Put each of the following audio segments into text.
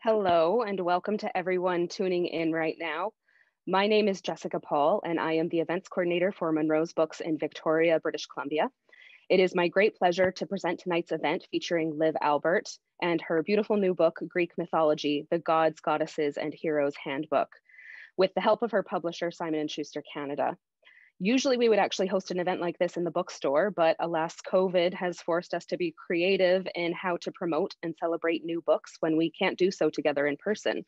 Hello, and welcome to everyone tuning in right now. My name is Jessica Paul, and I am the events coordinator for Munro's Books in Victoria, British Columbia. It is my great pleasure to present tonight's event featuring Liv Albert and her beautiful new book, Greek Mythology, The Gods, Goddesses, and Heroes Handbook, with the help of her publisher, Simon & Schuster Canada. Usually we would actually host an event like this in the bookstore, but alas, COVID has forced us to be creative in how to promote and celebrate new books when we can't do so together in person.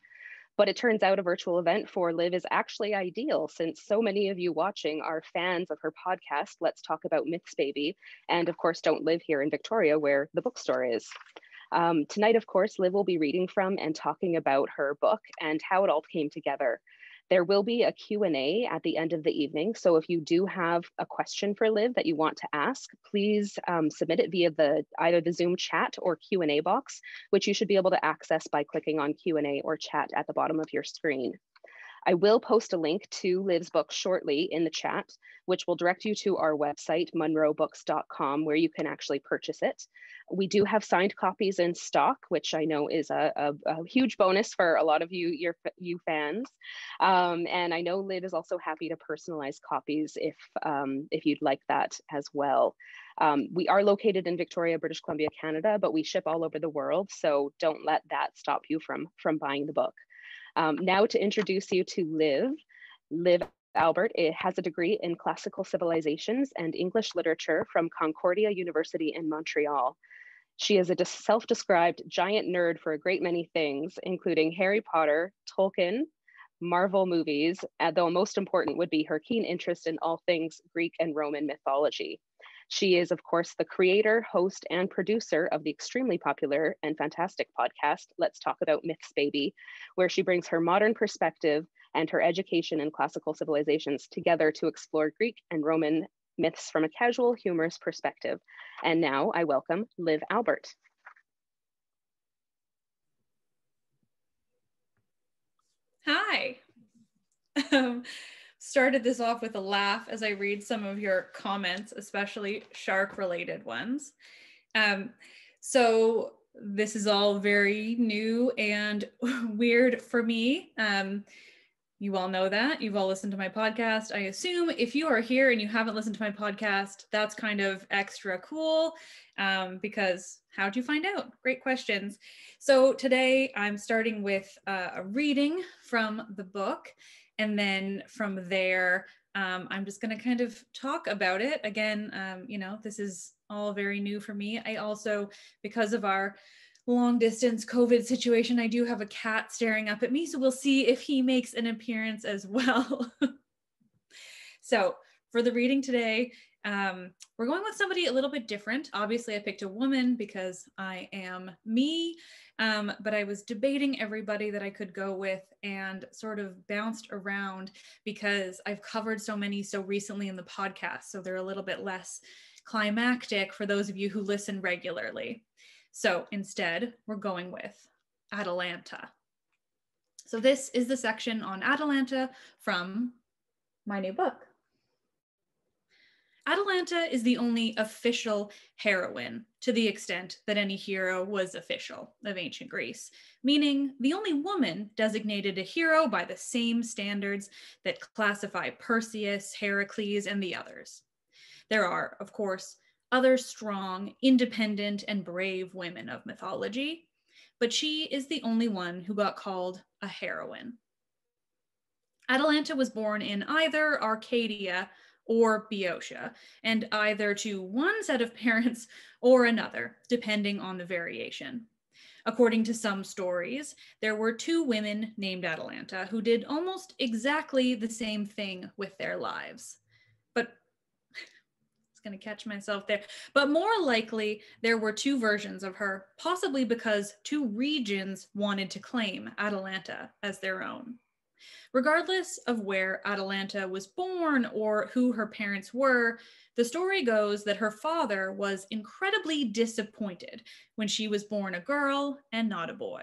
But it turns out a virtual event for Liv is actually ideal, since so many of you watching are fans of her podcast, Let's Talk About Myths Baby, and of course don't live here in Victoria where the bookstore is. Tonight, of course, Liv will be reading from and talking about her book and how it all came together. There will be a Q&A at the end of the evening, so if you do have a question for Liv that you want to ask, please submit it via either the Zoom chat or Q&A box, which you should be able to access by clicking on Q&A or chat at the bottom of your screen. I will post a link to Liv's book shortly in the chat, which will direct you to our website, munrobooks.com, where you can actually purchase it. We do have signed copies in stock, which I know is a huge bonus for a lot of you fans. And I know Liv is also happy to personalize copies if you'd like that as well. We are located in Victoria, British Columbia, Canada, but we ship all over the world, so don't let that stop you from buying the book. Now to introduce you to Liv Albert has a degree in classical civilizations and English literature from Concordia University in Montreal. She is a self-described giant nerd for a great many things, including Harry Potter, Tolkien, Marvel movies, though most important would be her keen interest in all things Greek and Roman mythology. She is, of course, the creator, host, and producer of the extremely popular and fantastic podcast, Let's Talk About Myths Baby, where she brings her modern perspective and her education in classical civilizations together to explore Greek and Roman myths from a casual, humorous perspective. And now I welcome Liv Albert. Hi. Started this off with a laugh as I read some of your comments, especially shark-related ones. So this is all very new and weird for me. You all know that. You've all listened to my podcast. I assume if you are here and you haven't listened to my podcast, that's kind of extra cool because how'd you find out? Great questions. So today I'm starting with a reading from the book. And then from there, I'm just going to kind of talk about it. Again, this is all very new for me. I also, because of our long distance COVID situation, I do have a cat staring up at me. So we'll see if he makes an appearance as well. So for the reading today, we're going with somebody a little bit different. Obviously, I picked a woman because I am me, but I was debating everybody that I could go with and sort of bounced around because I've covered so many so recently in the podcast, so they're a little bit less climactic for those of you who listen regularly. So instead, we're going with Atalanta. So this is the section on Atalanta from my new book. Atalanta is the only official heroine to the extent that any hero was official of ancient Greece, meaning the only woman designated a hero by the same standards that classify Perseus, Heracles, and the others. There are, of course, other strong, independent, and brave women of mythology, but she is the only one who got called a heroine. Atalanta was born in either Arcadia or Boeotia, and either to one set of parents or another, depending on the variation. According to some stories, there were two women named Atalanta who did almost exactly the same thing with their lives. But I was going to catch myself there. But more likely, there were two versions of her, possibly because two regions wanted to claim Atalanta as their own. Regardless of where Atalanta was born or who her parents were, the story goes that her father was incredibly disappointed when she was born a girl and not a boy.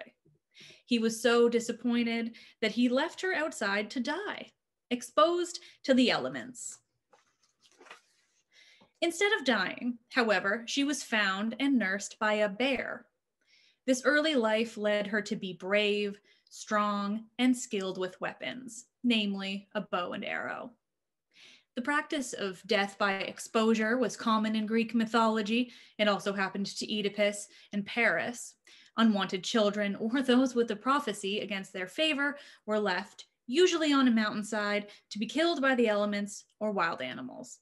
He was so disappointed that he left her outside to die, exposed to the elements. Instead of dying, however, she was found and nursed by a bear. This early life led her to be brave, strong, and skilled with weapons, namely a bow and arrow. The practice of death by exposure was common in Greek mythology. It also happened to Oedipus and Paris. Unwanted children or those with a prophecy against their favor were left, usually on a mountainside, to be killed by the elements or wild animals.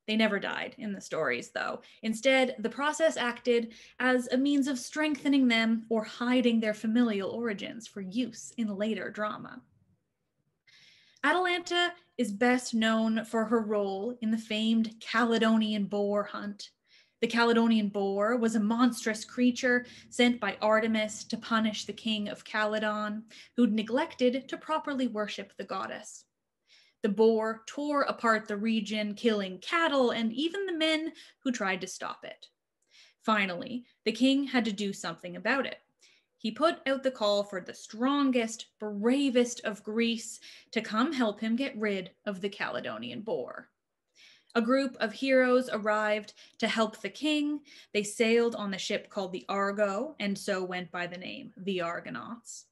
They never died in the stories, though. Instead, the process acted as a means of strengthening them or hiding their familial origins for use in later drama. Atalanta is best known for her role in the famed Caledonian boar hunt. The Caledonian boar was a monstrous creature sent by Artemis to punish the king of Caledon, who'd neglected to properly worship the goddess. The boar tore apart the region, killing cattle and even the men who tried to stop it. Finally, the king had to do something about it. He put out the call for the strongest, bravest of Greece to come help him get rid of the Caledonian boar. A group of heroes arrived to help the king. They sailed on the ship called the Argo, and so went by the name the Argonauts.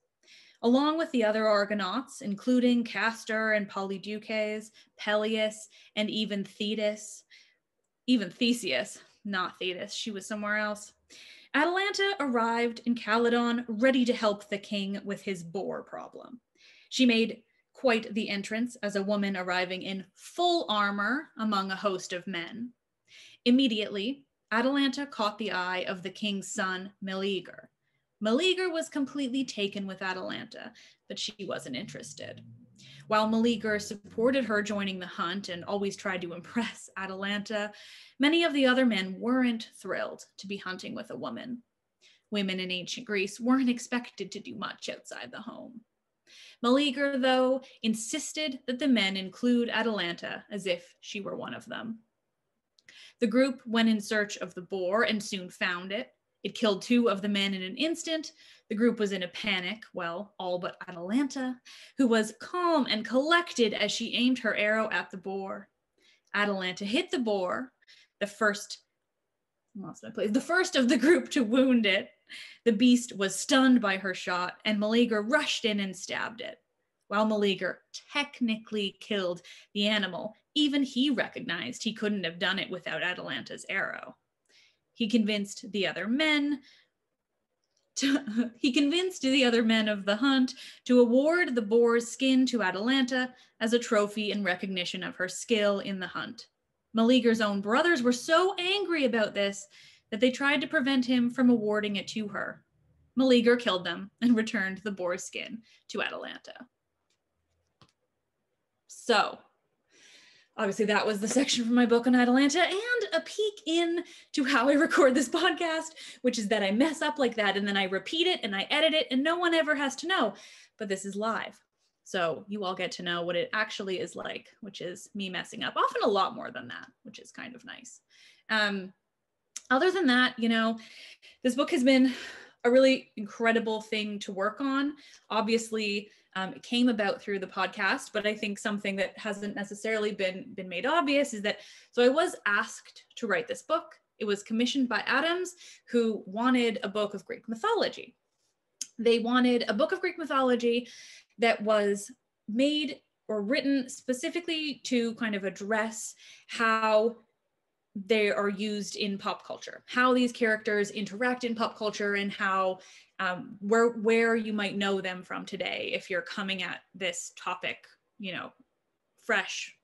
Along with the other Argonauts, including Castor and Polydeuces, Peleus, and even Thetis, even Theseus, not Thetis, she was somewhere else. Atalanta arrived in Caledon ready to help the king with his boar problem. She made quite the entrance as a woman arriving in full armor among a host of men. Immediately, Atalanta caught the eye of the king's son, Meleager. Meleager was completely taken with Atalanta, but she wasn't interested. While Meleager supported her joining the hunt and always tried to impress Atalanta, many of the other men weren't thrilled to be hunting with a woman. Women in ancient Greece weren't expected to do much outside the home. Meleager, though, insisted that the men include Atalanta as if she were one of them. The group went in search of the boar and soon found it. It killed 2 of the men in an instant. The group was in a panic, well, all but Atalanta, who was calm and collected as she aimed her arrow at the boar. Atalanta hit the boar, the first of the group to wound it. The beast was stunned by her shot, and Meleager rushed in and stabbed it. While Meleager technically killed the animal, even he recognized he couldn't have done it without Atalanta's arrow. He convinced the other men of the hunt to award the boar's skin to Atalanta as a trophy in recognition of her skill in the hunt. Meleager's own brothers were so angry about this that they tried to prevent him from awarding it to her. Meleager killed them and returned the boar's skin to Atalanta. So, obviously that was the section from my book on Atalanta, and a peek into how I record this podcast, which is that I mess up like that and then I repeat it and I edit it and no one ever has to know, but this is live. So you all get to know what it actually is like, which is me messing up, often a lot more than that, which is kind of nice. Other than that, this book has been a really incredible thing to work on. Obviously, it came about through the podcast, but I think something that hasn't necessarily been made obvious is that, so I was asked to write this book. It was commissioned by Adams, who wanted a book of Greek mythology. They wanted a book of Greek mythology that was made or written specifically to kind of address how they are used in pop culture, how these characters interact in pop culture, and how where you might know them from today if you're coming at this topic, fresh.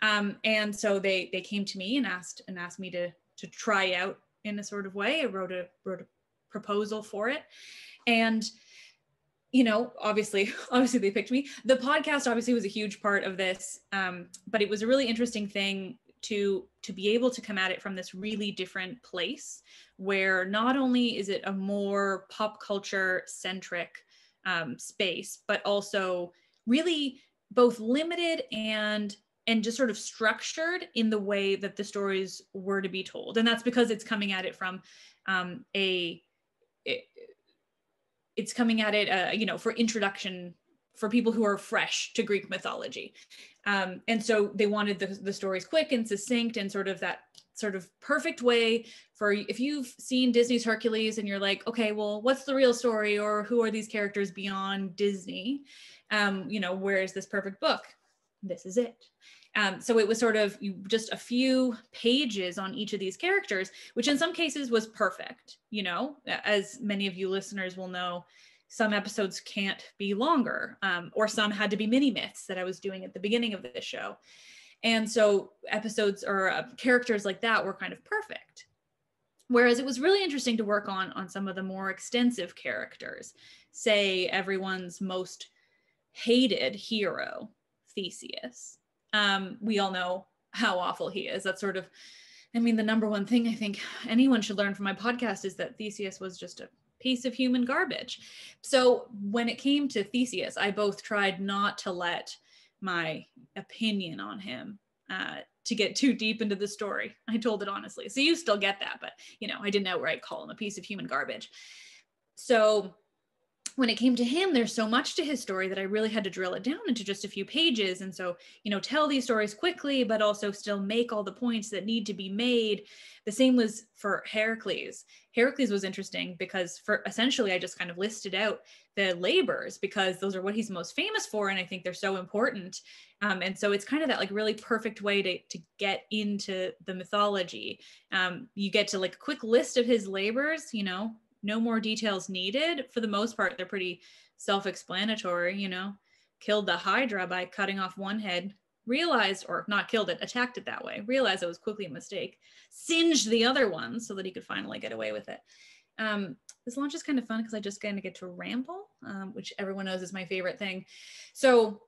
And so they came to me and asked me to try out in a sort of way. I wrote a proposal for it, and obviously they picked me. The podcast obviously was a huge part of this, but it was a really interesting thing to be able to come at it from this really different place, where not only is it a more pop culture centric space, but also really both limited and just sort of structured in the way that the stories were to be told. And that's because it's coming at it from it's coming at it, for introduction for people who are fresh to Greek mythology. And so they wanted the stories quick and succinct and sort of that sort of perfect way for, if you've seen Disney's Hercules and you're like, okay, well, what's the real story, or who are these characters beyond Disney? Where is this perfect book? This is it. So it was sort of just a few pages on each of these characters, which in some cases was perfect. As many of you listeners will know, some episodes can't be longer, or some had to be mini myths that I was doing at the beginning of this show. And so episodes or characters like that were kind of perfect. Whereas it was really interesting to work on some of the more extensive characters, say everyone's most hated hero, Theseus. We all know how awful he is. That's sort of, the number one thing I think anyone should learn from my podcast is that Theseus was just a piece of human garbage. So when it came to Theseus, I both tried not to let my opinion on him to get too deep into the story. I told it honestly. So you still get that, but I didn't outright call him a piece of human garbage. So when it came to him, there's so much to his story that I really had to drill it down into just a few pages. And so, tell these stories quickly, but also still make all the points that need to be made. The same was for Heracles. Heracles was interesting because essentially I just kind of listed out the labors because those are what he's most famous for. And I think they're so important. And so it's kind of that like really perfect way to get into the mythology. You get to like a quick list of his labors, no more details needed. For the most part, they're pretty self-explanatory, killed the Hydra by cutting off one head, realized, or not killed it, attacked it that way, realized it was quickly a mistake, singed the other one so that he could finally get away with it. This launch is kind of fun because I just kind of get to ramble, which everyone knows is my favorite thing. So,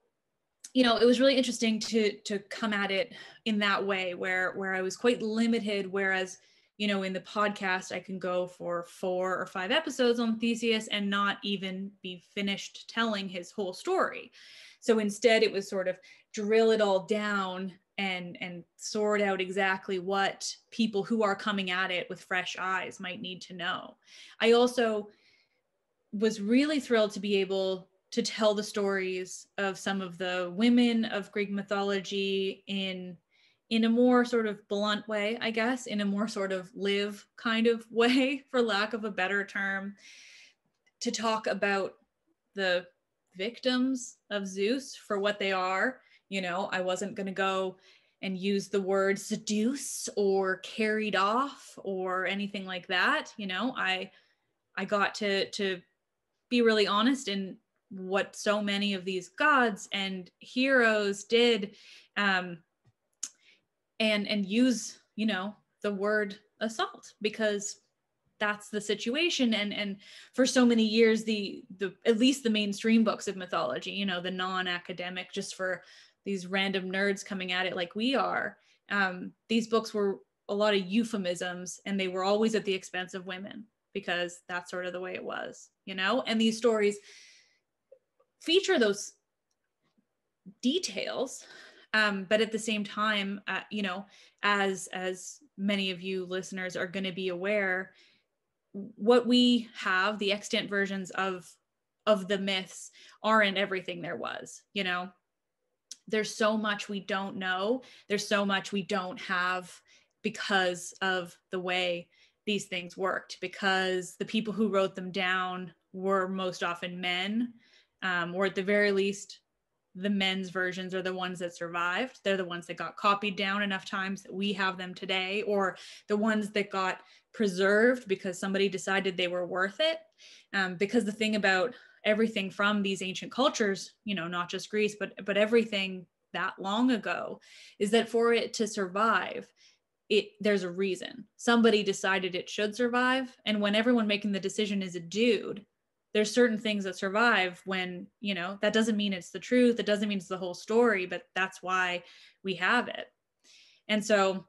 it was really interesting to come at it in that way where I was quite limited, whereas in the podcast, I can go for 4 or 5 episodes on Theseus and not even be finished telling his whole story. So instead, it was sort of drill it all down and sort out exactly what people who are coming at it with fresh eyes might need to know. I also was really thrilled to be able to tell the stories of some of the women of Greek mythology in a more sort of blunt way, I guess, in a more sort of live kind of way, for lack of a better term, to talk about the victims of Zeus for what they are. I wasn't going to go and use the word seduce or carried off or anything like that. I got to be really honest in what so many of these gods and heroes did, and use, the word assault because that's the situation. And for so many years, the at least the mainstream books of mythology, the non-academic, just for these random nerds coming at it like we are, these books were a lot of euphemisms, and they were always at the expense of women because that's sort of the way it was, and these stories feature those details. But at the same time, as many of you listeners are going to be aware, what we have, the extant versions of the myths, aren't everything there was. There's so much we don't know. There's so much we don't have because of the way these things worked, because the people who wrote them down were most often men, or at the very least, the men's versions are the ones that survived. They're the ones that got copied down enough times that we have them today, or the ones that got preserved because somebody decided they were worth it. Because the thing about everything from these ancient cultures, not just Greece, but everything that long ago, is that for it to survive, there's a reason. Somebody decided it should survive. And when everyone making the decision is a dude, there's certain things that survive when, that doesn't mean it's the truth. It doesn't mean it's the whole story, but that's why we have it. And so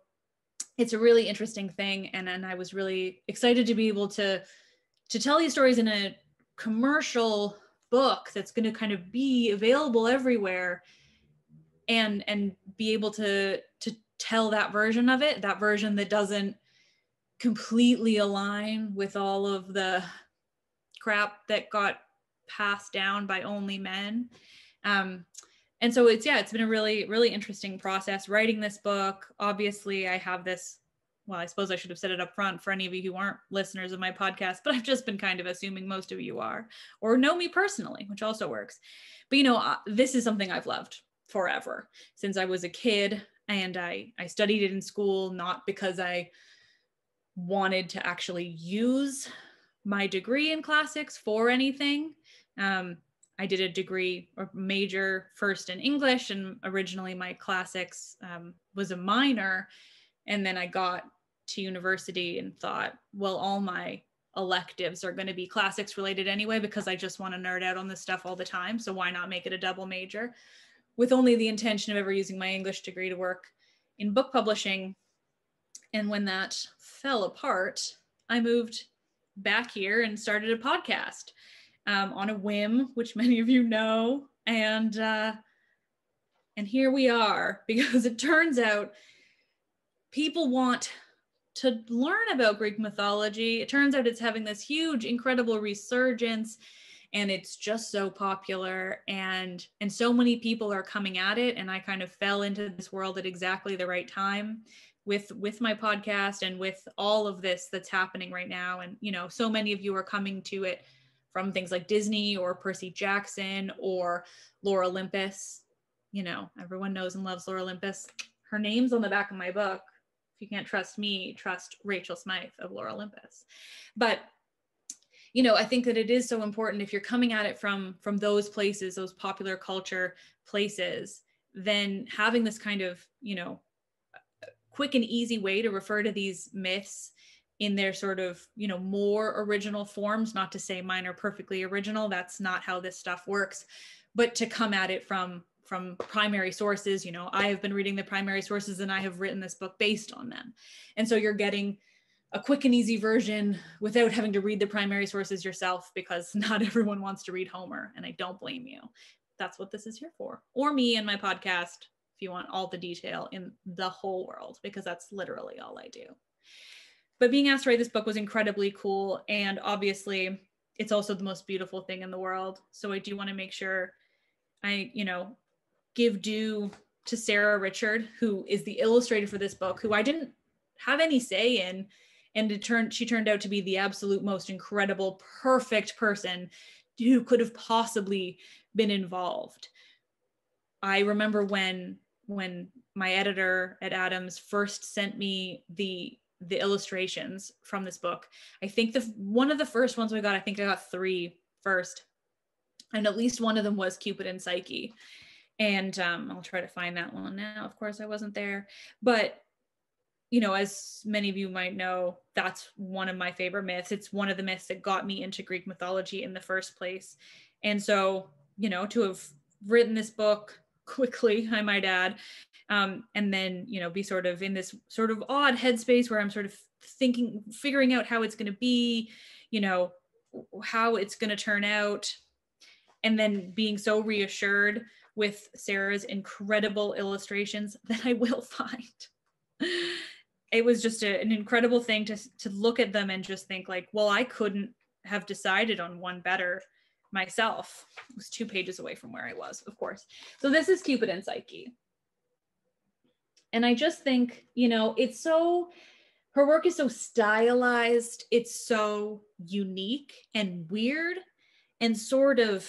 it's a really interesting thing. And I was really excited to be able to tell these stories in a commercial book that's going to kind of be available everywhere, and be able to tell that version of it, that version that doesn't completely align with all of the crap that got passed down by only men. And And so it's been a really, really interesting process writing this book. Obviously, I have this, well, I suppose I should have said it up front for any of you who aren't listeners of my podcast, but I've just been kind of assuming most of you are, or know me personally, which also works. But, this is something I've loved forever since I was a kid. And I studied it in school, not because I wanted to actually use my degree in classics for anything. I did a degree or major first in English, and originally my classics was a minor. And then I got to university and thought, well, all my electives are going to be classics related anyway, because I just want to nerd out on this stuff all the time. So why not make it a double major, with only the intention of ever using my English degree to work in book publishing. And when that fell apart, I moved back here and started a podcast on a whim, which many of you know. And here we are, because it turns out people want to learn about Greek mythology. It turns out it's having this huge, incredible resurgence, and it's just so popular, and so many people are coming at it. And I kind of fell into this world at exactly the right time with my podcast and with all of this that's happening right now. And, so many of you are coming to it from things like Disney or Percy Jackson or Laura Olympus. Everyone knows and loves Laura Olympus. Her name's on the back of my book. If you can't trust me, trust Rachel Smythe of Laura Olympus. But, I think that it is so important, if you're coming at it from those places, those popular culture places, then having this kind of, quick and easy way to refer to these myths in their sort of, more original forms, not to say mine are perfectly original. That's not how this stuff works, but to come at it from primary sources. I have been reading the primary sources, and I have written this book based on them. And so you're getting a quick and easy version without having to read the primary sources yourself, because not everyone wants to read Homer, and I don't blame you. That's what this is here for. Or me and my podcast, if you want all the detail in the whole world, because that's literally all I do. But being asked to write this book was incredibly cool. And obviously it's also the most beautiful thing in the world. So I do want to make sure I, give due to Sarah Richard, who is the illustrator for this book, who I didn't have any say in. And she turned out to be the absolute most incredible, perfect person who could have possibly been involved. I remember when my editor at Adams first sent me the illustrations from this book. I think one of the first ones I think I got 3 first. And at least one of them was Cupid and Psyche. And I'll try to find that one now. Of course, I wasn't there. But, as many of you might know, that's one of my favorite myths. It's one of the myths that got me into Greek mythology in the first place. And so, to have written this book quickly, I might add, and then, be sort of in this sort of odd headspace where I'm sort of figuring out how it's going to be, how it's going to turn out. And then being so reassured with Sarah's incredible illustrations that I will find. It was just an incredible thing to look at them and just think like, well, I couldn't have decided on one better myself. It was 2 pages away from where I was, of course. So this is Cupid and Psyche. And I just think, her work is so stylized. It's so unique and weird and sort of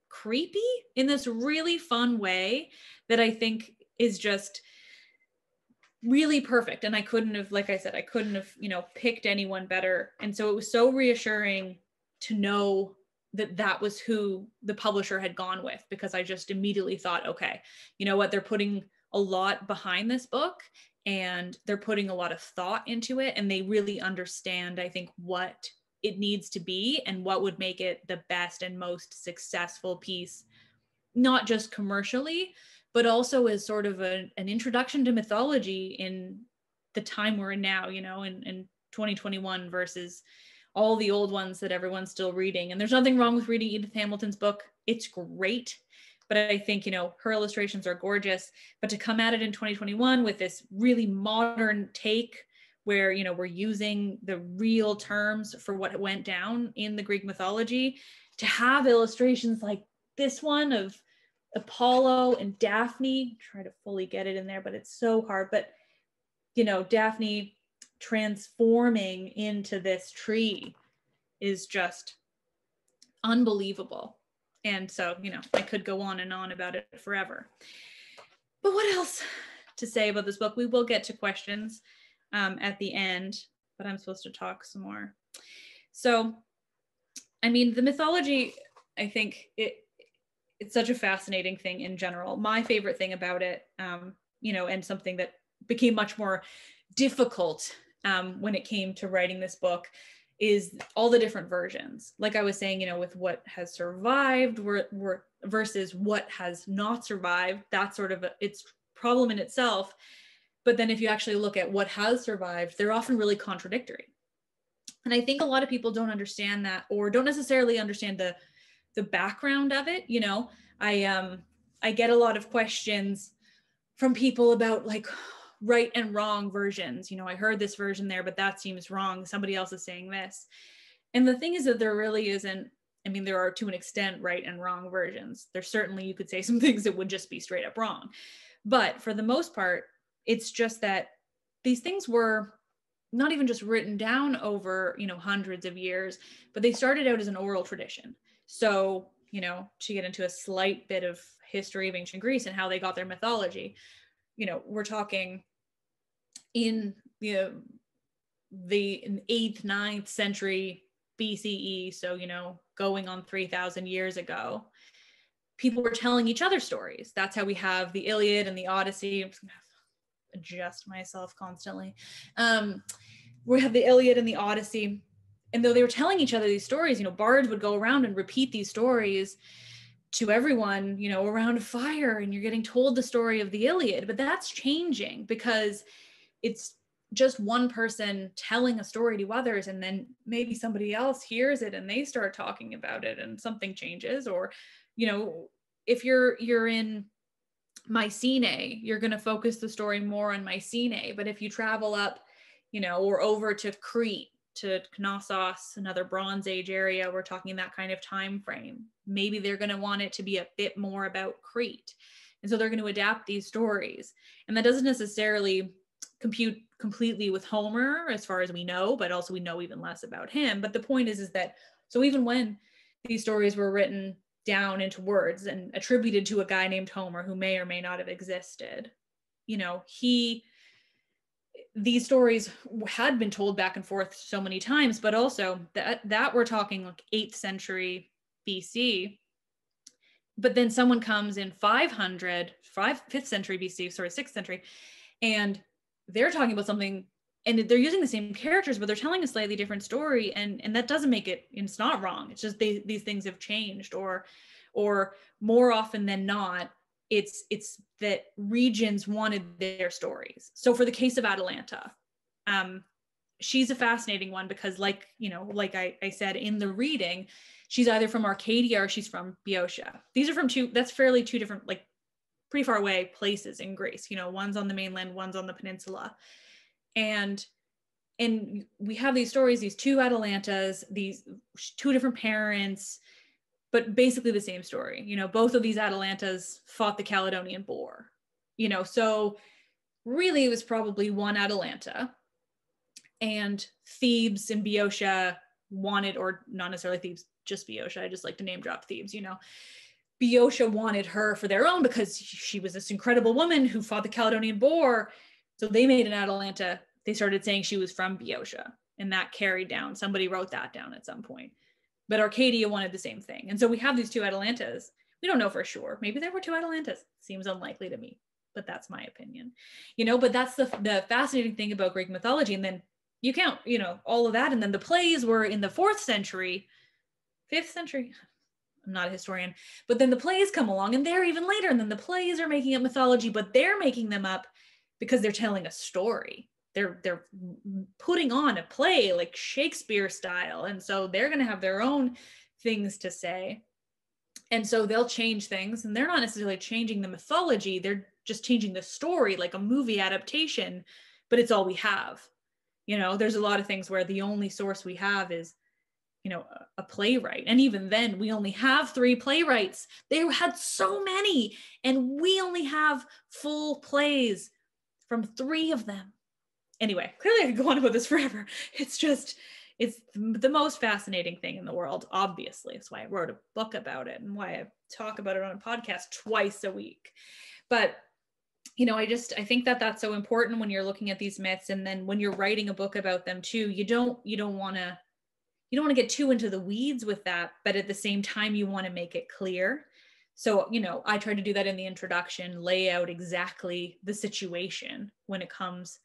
creepy in this really fun way that I think is just really perfect. And I couldn't have, like I said, picked anyone better. And so it was so reassuring to know that was who the publisher had gone with, because I just immediately thought, okay, you know what, they're putting a lot behind this book and they're putting a lot of thought into it. And they really understand, I think, what it needs to be and what would make it the best and most successful piece, not just commercially, but also as sort of an introduction to mythology in the time we're in now, in 2021 versus all the old ones that everyone's still reading. And there's nothing wrong with reading Edith Hamilton's book. It's great. But I think, her illustrations are gorgeous. But to come at it in 2021 with this really modern take where, we're using the real terms for what went down in the Greek mythology, to have illustrations like this one of Apollo and Daphne, try to fully get it in there, but it's so hard. But, you know, Daphne transforming into this tree is just unbelievable. And so, you know, I could go on and on about it forever. But what else to say about this book? We will get to questions at the end, but I'm supposed to talk some more. So, I mean, the mythology, I think it's such a fascinating thing in general. My favorite thing about it, you know, and something that became much more difficult when it came to writing this book, is all the different versions. Like I was saying, you know, with what has survived versus what has not survived, that's sort of its problem in itself. But then if you actually look at what has survived, they're often really contradictory. And I think a lot of people don't understand that, or don't necessarily understand the background of it. You know, I get a lot of questions from people about like right and wrong versions. You know, I heard this version there, but that seems wrong. Somebody else is saying this. And the thing is that there really isn't, I mean, there are to an extent right and wrong versions. There's certainly, you could say some things that would just be straight up wrong. But for the most part, it's just that these things were not even just written down over, you know, hundreds of years, but they started out as an oral tradition. So, you know, to get into a slight bit of history of ancient Greece and how they got their mythology, you know, we're talking in the 8th, 9th century BCE. So, you know, going on 3,000 years ago, people were telling each other stories. That's how we have the Iliad and the Odyssey. I'm just gonna have to adjust myself constantly. We have the Iliad and the Odyssey. And though they were telling each other these stories, you know, bards would go around and repeat these stories to everyone, you know, around a fire, and you're getting told the story of the Iliad. But that's changing because it's just one person telling a story to others, and then maybe somebody else hears it and they start talking about it and something changes. Or, you know, if you're in Mycenae, you're going to focus the story more on Mycenae. But if you travel up, you know, or over to Crete, to Knossos, another Bronze Age area, we're talking that kind of time frame. Maybe they're going to want it to be a bit more about Crete. And so they're going to adapt these stories. And that doesn't necessarily compute completely with Homer, as far as we know, but also we know even less about him. But the point is that, so even when these stories were written down into words and attributed to a guy named Homer, who may or may not have existed, you know, these stories had been told back and forth so many times, but also that we're talking like 8th century BC. But then someone comes in 5th century BC, sorry, 6th century, and they're talking about something, and they're using the same characters, but they're telling a slightly different story. And that doesn't make it, it's not wrong. It's just these things have changed, or more often than not, it's that regions wanted their stories. So for the case of Atalanta, she's a fascinating one because, like, you know, like I said in the reading, she's either from Arcadia or she's from Boeotia. These are from two different, like, pretty far away places in Greece. You know, one's on the mainland, one's on the peninsula. And we have these stories, these two Atalantas, these two different parents, but basically the same story. You know, both of these Atalantas fought the Caledonian Boar, you know, so really it was probably one Atalanta, and Thebes and Boeotia wanted, or not necessarily Thebes, just Boeotia. I just like to name drop Thebes, you know. Boeotia wanted her for their own because she was this incredible woman who fought the Caledonian Boar. So they made an Atalanta. They started saying she was from Boeotia, and that carried down. Somebody wrote that down at some point. But Arcadia wanted the same thing. And so we have these two Atalantas. We don't know for sure. Maybe there were two Atalantas. Seems unlikely to me, but that's my opinion. You know, but that's the fascinating thing about Greek mythology. And then you count, you know, all of that. And then the plays were in the 4th century, 5th century. I'm not a historian, but then the plays come along and they're even later. And then the plays are making up mythology, but they're making them up because they're telling a story. They're putting on a play like Shakespeare style. And so they're going to have their own things to say. And so they'll change things, and they're not necessarily changing the mythology. They're just changing the story, like a movie adaptation, but it's all we have. You know, there's a lot of things where the only source we have is a playwright. And even then, we only have 3 playwrights. They had so many, and we only have full plays from 3 of them. Anyway, clearly I could go on about this forever. It's the most fascinating thing in the world, obviously. That's why I wrote a book about it and why I talk about it on a podcast twice a week. But I think that that's so important when you're looking at these myths, and then when you're writing a book about them too, you don't want to get too into the weeds with that, but at the same time you want to make it clear. So, I try to do that in the introduction, lay out exactly the situation when it comes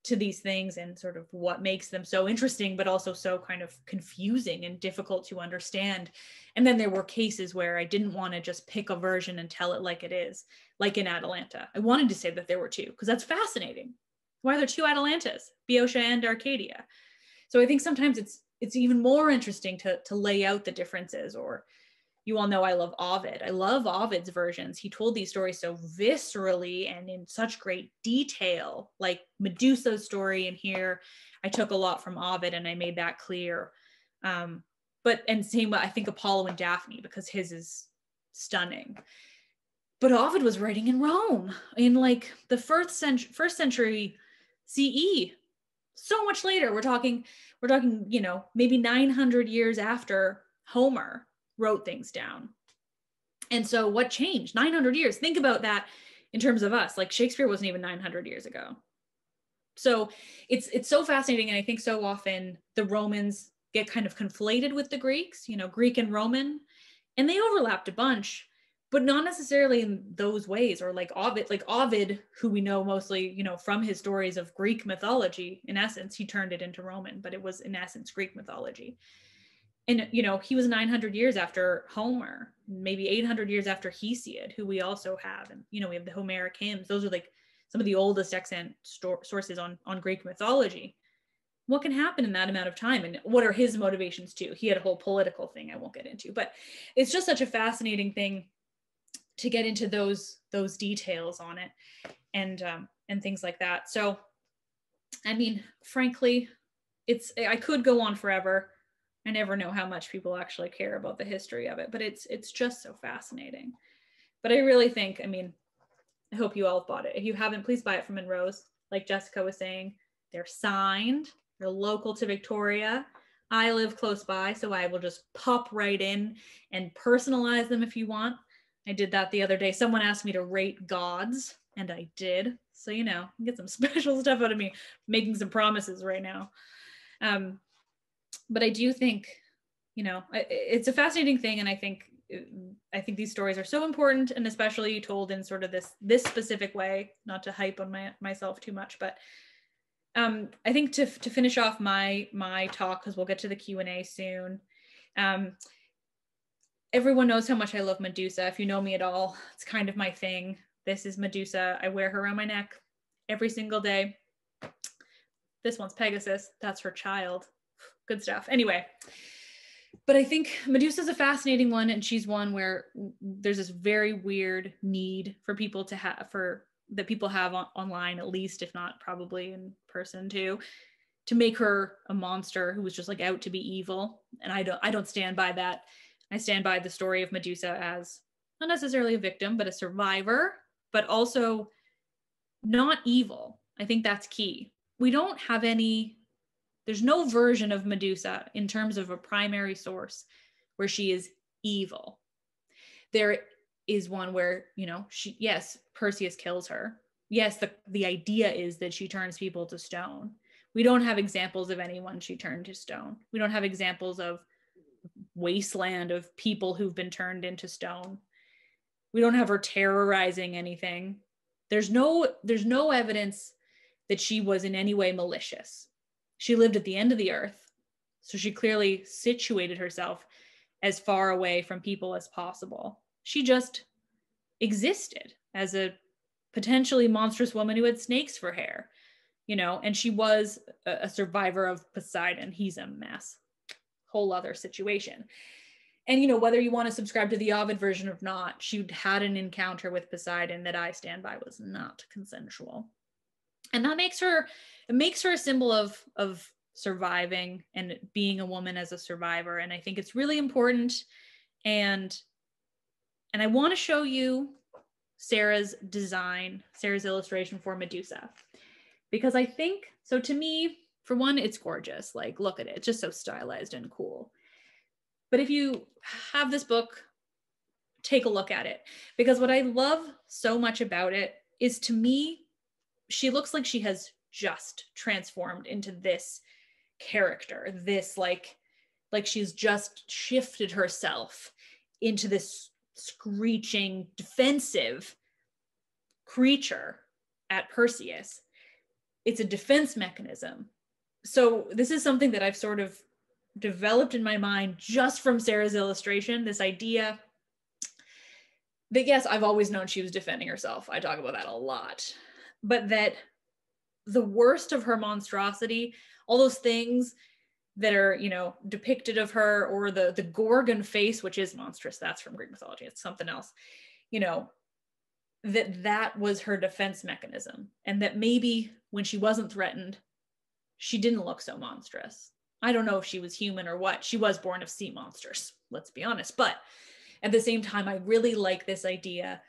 to these things and sort of what makes them so interesting, but also so kind of confusing and difficult to understand. And then there were cases where I didn't want to just pick a version and tell it like it is, like in Atalanta. I wanted to say that there were 2, because that's fascinating. Why are there 2 Atalantas, Boeotia and Arcadia? So I think sometimes it's even more interesting to lay out the differences. Or you all know I love Ovid. I love Ovid's versions. He told these stories so viscerally and in such great detail, like Medusa's story in here. I took a lot from Ovid and I made that clear. And same, I think Apollo and Daphne, because his is stunning. But Ovid was writing in Rome in like the first century CE. So much later, we're talking, maybe 900 years after Homer wrote things down. And so what changed? 900 years. Think about that in terms of us. Like Shakespeare wasn't even 900 years ago. So it's so fascinating. And I think so often the Romans get kind of conflated with the Greeks, Greek and Roman, and they overlapped a bunch, but not necessarily in those ways. Or like Ovid, who we know mostly, from his stories of Greek mythology. In essence, he turned it into Roman, but it was in essence Greek mythology. And, he was 900 years after Homer, maybe 800 years after Hesiod, who we also have. And, we have the Homeric hymns. Those are like some of the oldest extant sources on Greek mythology. What can happen in that amount of time? And what are his motivations too? He had a whole political thing I won't get into, but it's just such a fascinating thing to get into those details on it and things like that. So, I mean, frankly, I could go on forever. I never know how much people actually care about the history of it, but it's just so fascinating. But I really think, I hope you all have bought it. If you haven't, please buy it from Munro's. Like Jessica was saying, they're signed, they're local to Victoria. I live close by, so I will just pop right in and personalize them if you want. I did that the other day. Someone asked me to rate gods, and I did. So, get some special stuff out of me, making some promises right now. But I do think, it's a fascinating thing. And I think these stories are so important, and especially told in sort of this specific way, not to hype on myself too much, but I think to finish off my talk, because we'll get to the Q&A soon. Everyone knows how much I love Medusa. If you know me at all, it's kind of my thing. This is Medusa. I wear her around my neck every single day. This one's Pegasus. That's her child. Good stuff. Anyway, but I think Medusa's a fascinating one, and she's one where there's this very weird need for people to have, that people have online, at least, if not probably in person too, to make her a monster who was just like out to be evil. And I don't stand by that. I stand by the story of Medusa as not necessarily a victim, but a survivor, but also not evil. I think that's key. We don't have there's no version of Medusa in terms of a primary source where she is evil. There is one where, yes, Perseus kills her. Yes, the idea is that she turns people to stone. We don't have examples of anyone she turned to stone. We don't have examples of wasteland of people who've been turned into stone. We don't have her terrorizing anything. There's no evidence that she was in any way malicious. She lived at the end of the earth, so she clearly situated herself as far away from people as possible. She just existed as a potentially monstrous woman who had snakes for hair, and she was a survivor of Poseidon. He's a mess. Whole other situation. And, whether you want to subscribe to the Ovid version or not, she had an encounter with Poseidon that I stand by was not consensual. And that makes her a symbol of surviving and being a woman as a survivor. And I think it's really important. And I want to show you Sarah's design, Sarah's illustration for Medusa, because I think, so to me, for one, it's gorgeous. Like, look at it, it's just so stylized and cool. But if you have this book, take a look at it, because what I love so much about it is, to me, she looks like she has just transformed into this character, this like she's just shifted herself into this screeching, defensive creature at Perseus. It's a defense mechanism. So this is something that I've sort of developed in my mind just from Sarah's illustration, this idea that, yes, I've always known she was defending herself. I talk about that a lot. But that the worst of her monstrosity, all those things that are, you know, depicted of her, or the Gorgon face, which is monstrous, that's from Greek mythology, it's something else, you know, that was her defense mechanism. And that maybe when she wasn't threatened, she didn't look so monstrous. I don't know if she was human or what. She was born of sea monsters, let's be honest. But at the same time, I really like this idea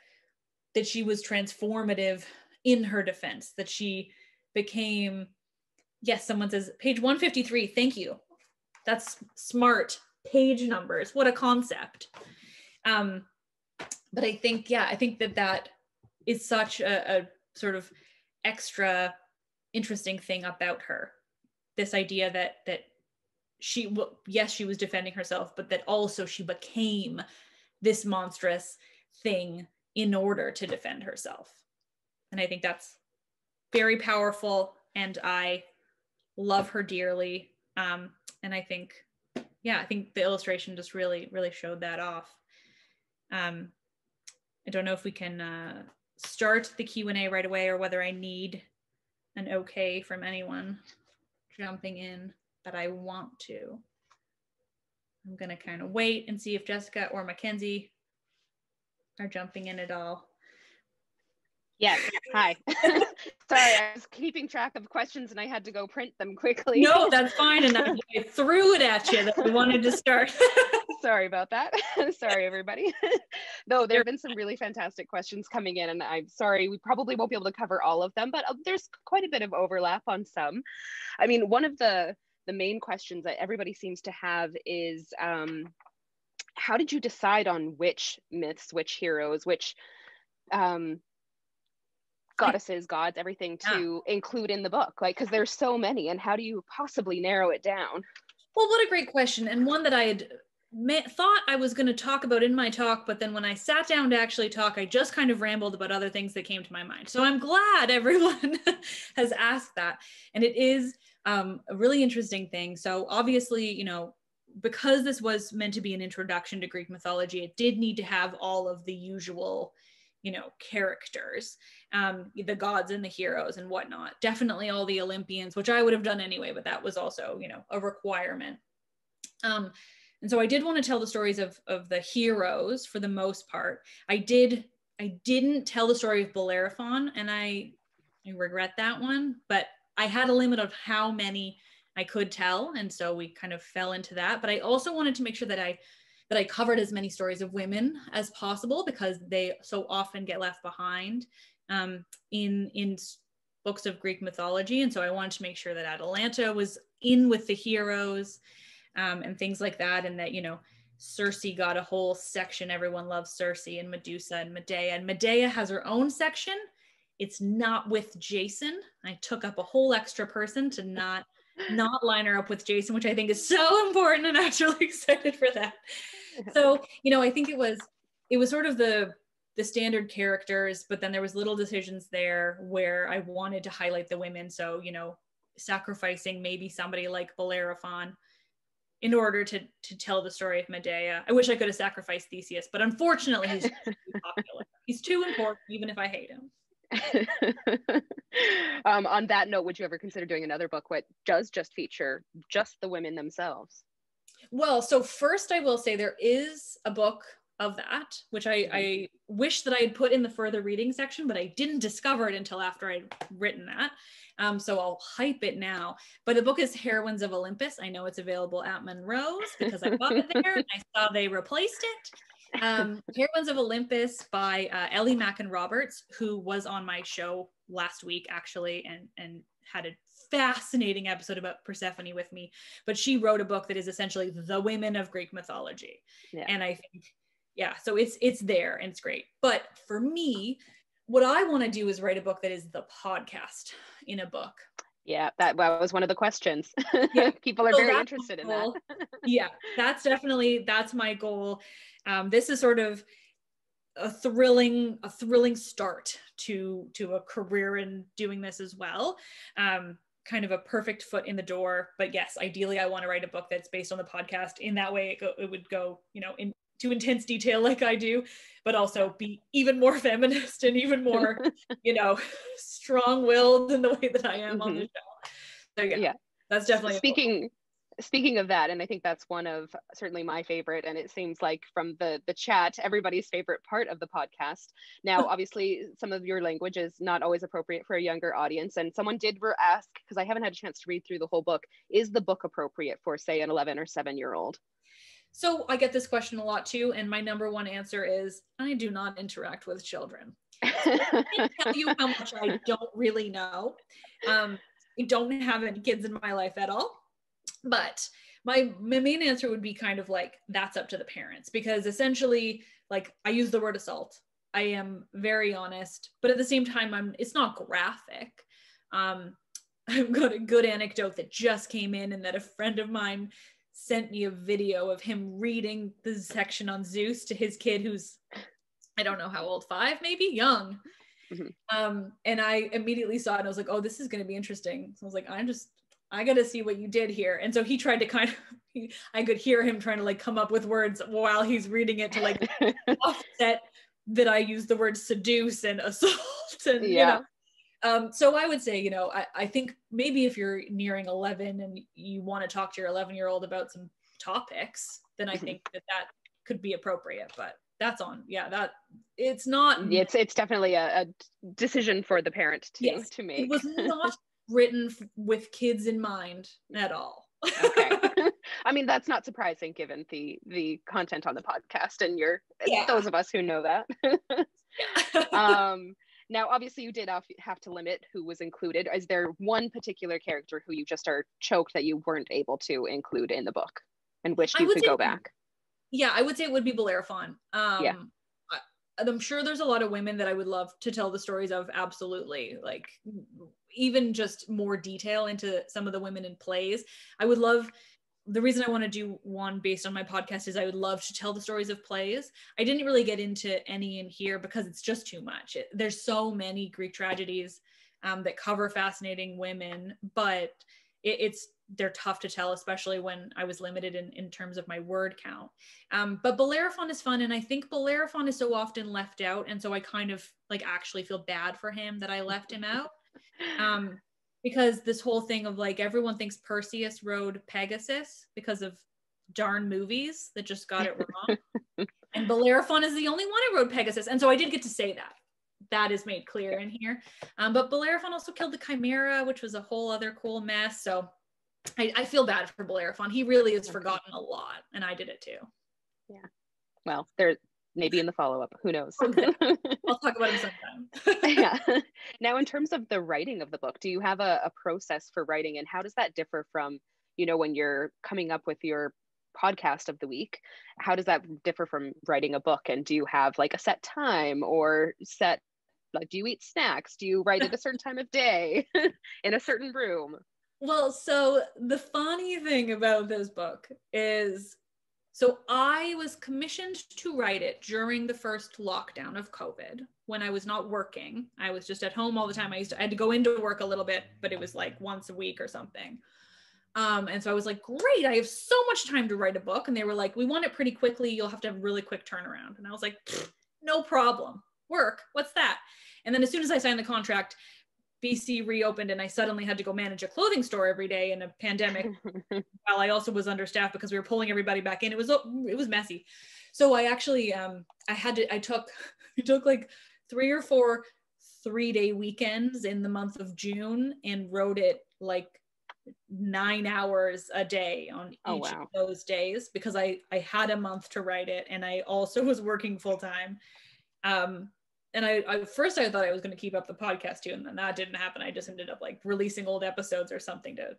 that she was transformative in her defense, that she became, yes, someone says page 153, thank you. That's smart page numbers. What a concept. But I think, yeah, I think that is such a sort of extra interesting thing about her. This idea that she, yes, she was defending herself, but that also she became this monstrous thing in order to defend herself. And I think that's very powerful, and I love her dearly. And I think, yeah, I think the illustration just really, really showed that off. I don't know if we can start the Q&A right away, or whether I need an okay from anyone jumping in, but I want to. I'm gonna kind of wait and see if Jessica or Mackenzie are jumping in at all. Yes, hi. Sorry, I was keeping track of questions and I had to go print them quickly. No, that's fine. And I threw it at you that we wanted to start. Sorry about that. Sorry, everybody. No, there have been some really fantastic questions coming in, and I'm sorry, we probably won't be able to cover all of them, but there's quite a bit of overlap on some. I mean, one of the main questions that everybody seems to have is, how did you decide on which myths, which heroes, which goddesses, gods, everything to include in the book? Like, because there's so many, and how do you possibly narrow it down? Well, what a great question, and one that I had thought I was going to talk about in my talk, but then when I sat down to actually talk, I just kind of rambled about other things that came to my mind. So I'm glad everyone has asked that. And it is a really interesting thing. So obviously, you know, because this was meant to be an introduction to Greek mythology, it did need to have all of the usual, you know, characters, the gods and the heroes and whatnot. Definitely all the Olympians, which I would have done anyway, but that was also, you know, a requirement. And so I did want to tell the stories of the heroes for the most part. I didn't tell the story of Bellerophon, and I regret that one, but I had a limit of how many I could tell. And so we kind of fell into that. But I also wanted to make sure that I covered as many stories of women as possible, because they so often get left behind in books of Greek mythology. And so I wanted to make sure that Atalanta was in with the heroes, and things like that. And that, you know, Circe got a whole section. Everyone loves Circe, and Medusa and Medea. And Medea has her own section. It's not with Jason. I took up a whole extra person to not line her up with Jason, which I think is so important. And I was really excited for that. So, you know, I think it was sort of the standard characters, but then there was little decisions there where I wanted to highlight the women. So, you know, sacrificing maybe somebody like Bellerophon in order to tell the story of Medea. I wish I could have sacrificed Theseus, but unfortunately he's too popular. He's too important, even if I hate him. On that note, would you ever consider doing another book that does just feature just the women themselves? Well, so first I will say there is a book of that, which I wish that I had put in the further reading section, but I didn't discover it until after I'd written that. So I'll hype it now. But the book is Heroines of Olympus. I know it's available at Munro's because I bought it there and I saw they replaced it. Heroines of Olympus by Ellie Mackin Roberts, who was on my show last week actually, and had a fascinating episode about Persephone with me. But she wrote a book that is essentially the women of Greek mythology. Yeah. And I think, yeah, so it's there and it's great. But for me, what I want to do is write a book that is the podcast in a book. Yeah, that was one of the questions. Yeah. People are very interested in that. Yeah, that's my goal. This is sort of a thrilling start to a career in doing this as well. Kind of a perfect foot in the door. But yes, ideally I want to write a book that's based on the podcast. In that way it would go, into intense detail like I do, but also be even more feminist and even more, strong-willed in the way that I am on the show. So yeah, that's definitely Speaking of that, and I think that's one of certainly my favorite, and it seems like from the chat, everybody's favorite part of the podcast. Now, obviously, some of your language is not always appropriate for a younger audience, and someone did ask, because I haven't had a chance to read through the whole book, is the book appropriate for, say, an 11 or 7-year-old? So I get this question a lot too, and my number one answer is, I do not interact with children. I can't tell you how much I don't really know. I don't have any kids in my life at all. But my main answer would be kind of like, that's up to the parents, because essentially, like, I use the word assault. I am very honest, but at the same time, it's not graphic. I've got a good anecdote that just came in, and that a friend of mine sent me a video of him reading the section on Zeus to his kid, who's, I don't know how old, 5, maybe, young. Mm-hmm. And I immediately saw it and I was like, oh, this is going to be interesting. So I was like, I got to see what you did here. And so he tried to I could hear him trying to like come up with words while he's reading it to like offset that I use the word seduce and assault and, so I would say, I think maybe if you're nearing 11 and you want to talk to your 11-year-old about some topics, then I think that could be appropriate, but that's it's not. It's definitely a decision for the parent to make. It was not written with kids in mind at all. Okay. I mean, that's not surprising given the content on the podcast and those of us who know that. Now, obviously, you did have to limit who was included. Is there one particular character who you just are choked that you weren't able to include in the book and wished you could go back? Yeah, I would say it would be Bellerophon. I'm sure there's a lot of women that I would love to tell the stories of, absolutely. Like, even just more detail into some of the women in plays. I would love, the reason I want to do one based on my podcast is I would love to tell the stories of plays. I didn't really get into any in here because it's just too much. There's so many Greek tragedies that cover fascinating women, but they're tough to tell, especially when I was limited in terms of my word count. But Bellerophon is fun, and I think Bellerophon is so often left out, and so I kind of like actually feel bad for him that I left him out. Because this whole thing of like, everyone thinks Perseus rode Pegasus because of darn movies that just got it wrong. And Bellerophon is the only one who rode Pegasus. And so I did get to say that. That is made clear in here. But Bellerophon also killed the Chimera, which was a whole other cool mess. So I feel bad for Bellerophon. He really is forgotten a lot, and I did it too. Yeah. Well, there maybe in the follow-up, who knows? I'll talk about him sometime. Yeah. Now, in terms of the writing of the book, do you have a process for writing, and how does that differ from, when you're coming up with your podcast of the week? How does that differ from writing a book? And do you have like a set time or like, do you eat snacks? Do you write at a certain time of day in a certain room? Well, so the funny thing about this book is, so I was commissioned to write it during the first lockdown of COVID when I was not working. I was just at home all the time. I had to go into work a little bit, but it was like once a week or something. And so I was like, great, I have so much time to write a book. And they were like, we want it pretty quickly. You'll have to have a really quick turnaround. And I was like, no problem. Work, what's that? And then as soon as I signed the contract, BC reopened and I suddenly had to go manage a clothing store every day in a pandemic, while I also was understaffed because we were pulling everybody back in. It was messy. So I actually, I took like 3 or 4 3-day weekends in the month of June and wrote it like 9 hours a day on each of those days, because I had a month to write it and I also was working full time. And I first I thought I was going to keep up the podcast too, and then that didn't happen. I just ended up like releasing old episodes or something to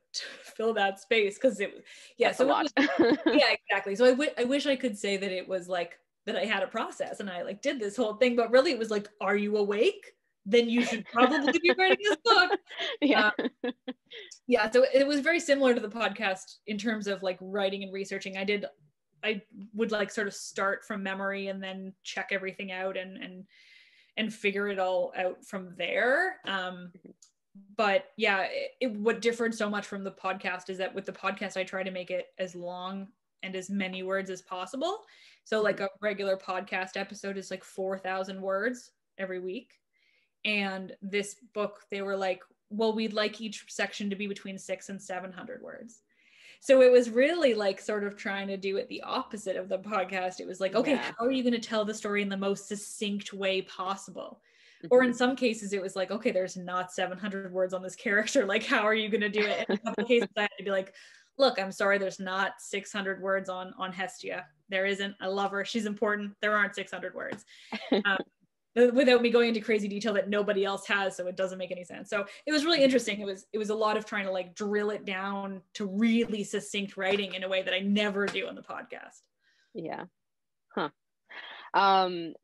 fill that space, because it was That's a lot. Yeah, exactly. So I wish I could say that it was like that I had a process and I like did this whole thing, but really it was like, are you awake? Then you should probably be writing this book. Yeah. Yeah, so it was very similar to the podcast in terms of like writing and researching. I would like sort of start from memory and then check everything out and figure it all out from there. But yeah, what differed so much from the podcast is that with the podcast, I try to make it as long and as many words as possible. So like a regular podcast episode is like 4,000 words every week. And this book, they were like, well, we'd like each section to be between 600 and 700 words. So it was really like sort of trying to do it the opposite of the podcast. It was like, okay, how are you going to tell the story in the most succinct way possible? Or in some cases, it was like, okay, there's not 700 words on this character. Like, how are you going to do it? In a couple of cases, I had to be like, look, I'm sorry, there's not 600 words on Hestia. There isn't. I love her. She's important. There aren't 600 words. Without me going into crazy detail that nobody else has, so it doesn't make any sense. So it was really interesting. It was a lot of trying to like drill it down to really succinct writing in a way that I never do on the podcast. Yeah. Huh.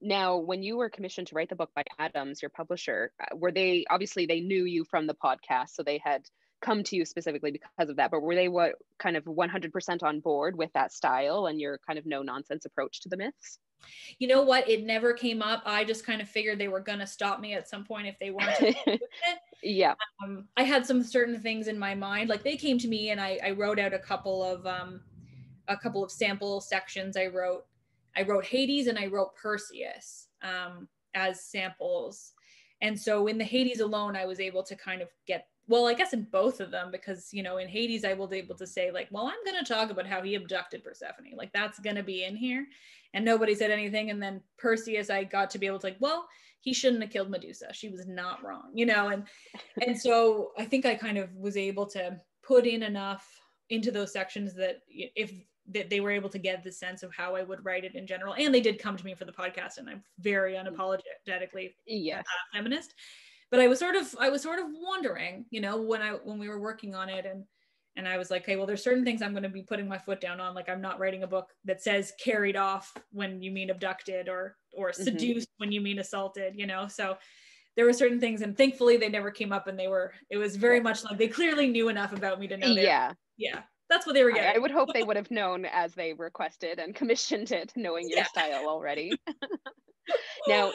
Now, when you were commissioned to write the book by Adams, your publisher, obviously they knew you from the podcast, so they had come to you specifically because of that, but were they kind of 100% on board with that style and your kind of no nonsense approach to the myths? You know what? It never came up. I just kind of figured they were going to stop me at some point if they weren't with it. Yeah. I had some certain things in my mind. Like they came to me and I wrote out a couple of sample sections. I wrote Hades and I wrote Perseus as samples. And so in the Hades alone, I was able to kind of get, well, I guess in both of them, because, you know, in Hades, I was able to say like, well, I'm going to talk about how he abducted Persephone. Like that's going to be in here. And nobody said anything. And then Perseus, I got to be able to like, well, he shouldn't have killed Medusa. She was not wrong, you know? And so I think I kind of was able to put in enough into those sections that that they were able to get the sense of how I would write it in general. And they did come to me for the podcast, and I'm very unapologetically feminist. But I was sort of wondering, you know, when we were working on it, and I was like, okay, well, there's certain things I'm going to be putting my foot down on. Like, I'm not writing a book that says carried off when you mean abducted, or seduced when you mean assaulted, you know? So there were certain things, and thankfully they never came up, and it was very much like they clearly knew enough about me to know that. Yeah. That's what they were getting. I would hope they would have known as they requested and commissioned it, knowing your style already. Now,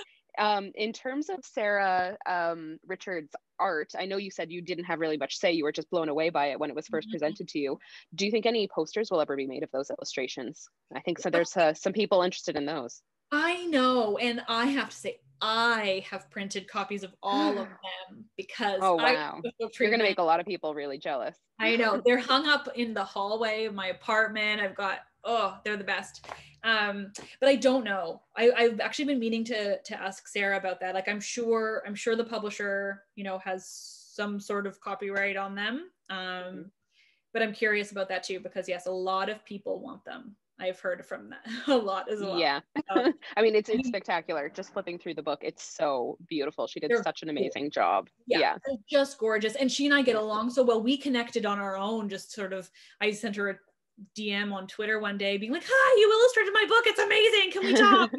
in terms of Sarah Richards' art, I know you said you didn't have really much say. You were just blown away by it when it was first presented to you. Do you think any posters will ever be made of those illustrations? I think so. There's some people interested in those. I know. And I have to say, I have printed copies of all of them because You're going to make a lot of people really jealous. I know. They're hung up in the hallway of my apartment. I've got, they're the best. But I don't know. I've actually been meaning to ask Sarah about that. Like, I'm sure the publisher, you know, has some sort of copyright on them. But I'm curious about that too, because yes, a lot of people want them. I've heard from that a lot as well. Yeah. I mean, it's spectacular. Just flipping through the book, it's so beautiful. She did such an amazing job. Yeah. Just gorgeous. And she and I get along so well. We connected on our own, just sort of, I sent her a DM on Twitter one day being like, hi, you illustrated my book. It's amazing. Can we talk?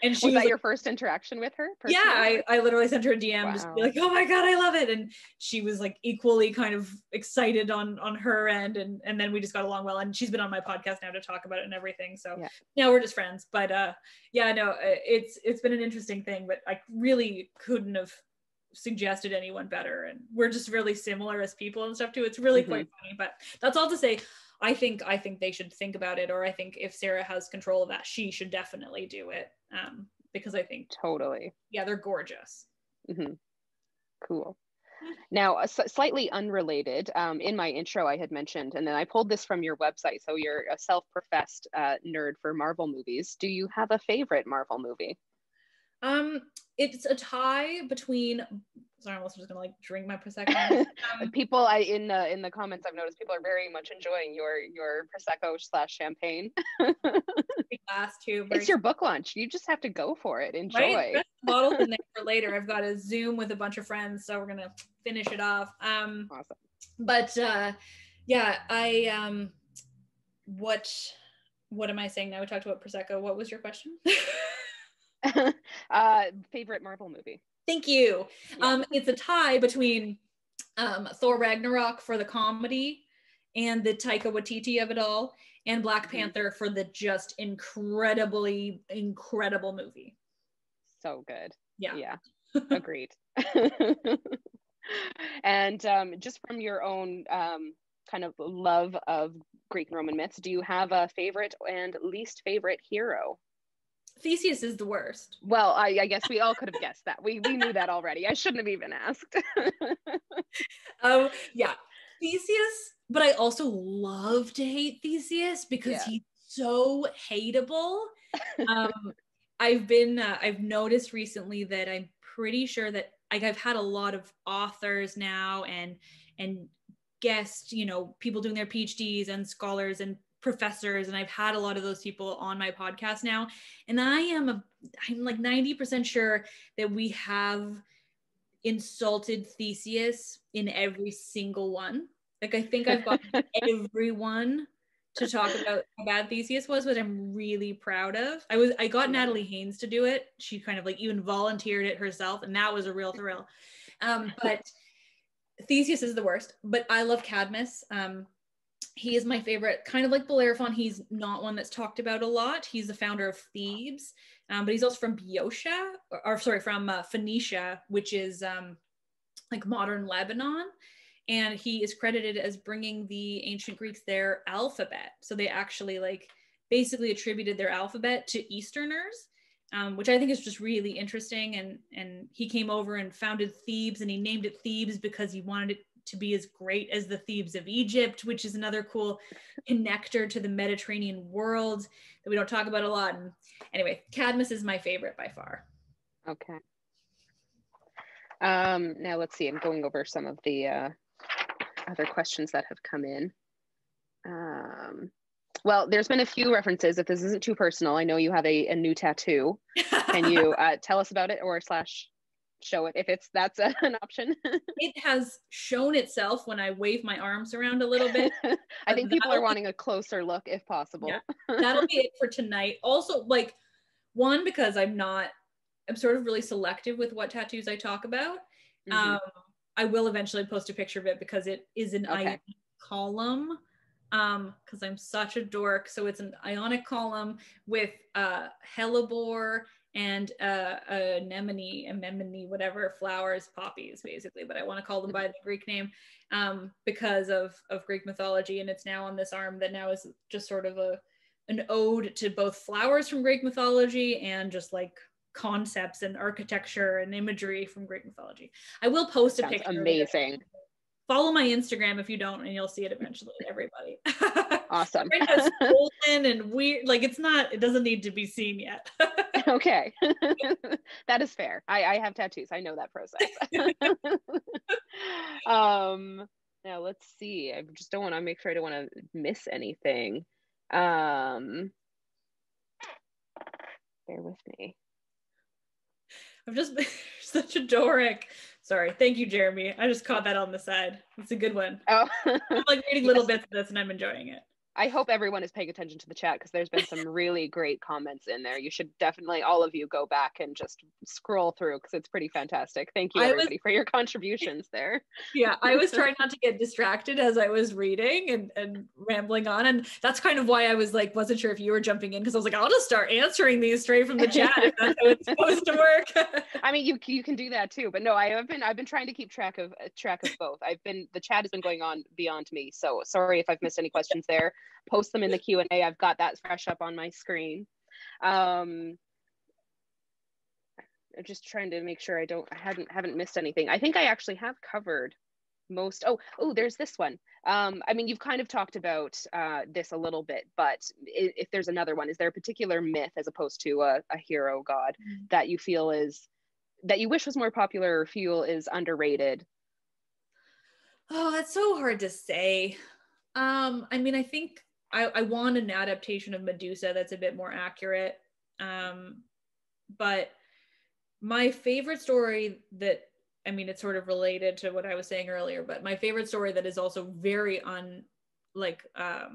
And she was that your first interaction with her? Personally? Yeah, I literally sent her a DM just to be like, oh my God, I love it. And she was like equally kind of excited on her end. And then we just got along well. And she's been on my podcast now to talk about it and everything. So now we're just friends. But it's been an interesting thing, but I really couldn't have suggested anyone better. And we're just really similar as people and stuff too. It's really quite funny. But that's all to say, I think they should think about it, or I think if Sarah has control of that, she should definitely do it. Because I think totally. Yeah, they're gorgeous. Cool. Now, slightly unrelated, in my intro, I had mentioned, and then I pulled this from your website. So you're a self-professed nerd for Marvel movies. Do you have a favorite Marvel movie? It's a tie between. Sorry, I'm also just gonna like drink my prosecco. People, in the comments, I've noticed people are very much enjoying your prosecco / champagne. Glass too. It's your book launch. You just have to go for it. Enjoy. Right? Best bottles in there for later. I've got a Zoom with a bunch of friends, so we're gonna finish it off. Awesome. But yeah, I what am I saying now? We talked about prosecco. What was your question? Favorite Marvel movie. Thank you. Yeah. It's a tie between Thor Ragnarok for the comedy and the Taika Waititi of it all, and Black Panther for the just incredible movie. So good. Yeah. Agreed. And just from your own kind of love of Greek and Roman myths, do you have a favorite and least favorite hero? Theseus is the worst. Well, I guess we all could have guessed that. We knew that already. I shouldn't have even asked. Yeah, Theseus, but I also love to hate Theseus because he's so hateable. I've noticed recently that I'm pretty sure that I've had a lot of authors now and guests, people doing their PhDs and scholars and professors, and I've had a lot of those people on my podcast now, and I'm like 90% sure that we have insulted Theseus in every single one. Like, I think I've got everyone to talk about how bad Theseus was, which I'm really proud of. I got Natalie Haynes to do it. She kind of like even volunteered it herself, and that was a real thrill. But Theseus is the worst, but I love Cadmus. He is my favorite, kind of like Bellerophon. He's not one that's talked about a lot. He's the founder of Thebes, but he's also from Boeotia, from Phoenicia, which is like modern Lebanon. And he is credited as bringing the ancient Greeks their alphabet. So they actually like basically attributed their alphabet to Easterners, which I think is just really interesting. And he came over and founded Thebes, and he named it Thebes because he wanted it to be as great as the Thebes of Egypt, which is another cool connector to the Mediterranean world that we don't talk about a lot. And anyway, Cadmus is my favorite by far. Okay. Now let's see. I'm going over some of the other questions that have come in. Well, there's been a few references. If this isn't too personal, I know you have a new tattoo. Can you tell us about it or / show it if that's an option? It has shown itself when I wave my arms around a little bit. I think people are wanting a closer look if possible. Yeah, that'll be it for tonight. Also, like, one, because I'm sort of really selective with what tattoos I talk about. I will eventually post a picture of it because it is an ionic column, because I'm such a dork. So it's an ionic column with hellebore and anemone, whatever, flowers, poppies, basically, but I want to call them by the Greek name because of Greek mythology, and it's now on this arm that now is just sort of an ode to both flowers from Greek mythology and just like concepts and architecture and imagery from Greek mythology. I will post a picture. Amazing. Follow my Instagram if you don't, and you'll see it eventually, everybody. Awesome. Right now it's swollen and weird. Like, it doesn't need to be seen yet. Okay. That is fair. I have tattoos. I know that process. Now let's see. I just don't want to make sure I don't want to miss anything. Bear with me. I've just been such a Doric. Sorry. Thank you, Jeremy. I just caught that on the side. It's a good one. Oh. I'm like reading little bits of this and I'm enjoying it. I hope everyone is paying attention to the chat because there's been some really great comments in there. You should definitely, all of you, go back and just scroll through because it's pretty fantastic. Thank you, everybody, for your contributions there. Yeah, I was trying not to get distracted as I was reading and rambling on. And that's kind of why I was like, wasn't sure if you were jumping in because I was like, I'll just start answering these straight from the chat if that's how it's supposed to work. I mean, you can do that too, but no, I've been trying to keep track of both. The chat has been going on beyond me, so sorry if I've missed any questions there. Post them in the Q&A. I've got that fresh up on my screen. I'm just trying to make sure I haven't missed anything. I think I actually have covered most. Oh, there's this one. I mean, you've kind of talked about this a little bit, but if there's another one, is there a particular myth as opposed to a hero god that you feel that you wish was more popular or feel is underrated? Oh, that's so hard to say. I mean, I think I want an adaptation of Medusa that's a bit more accurate. But my favorite story that, I mean, it's sort of related to what I was saying earlier, but my favorite story that is also very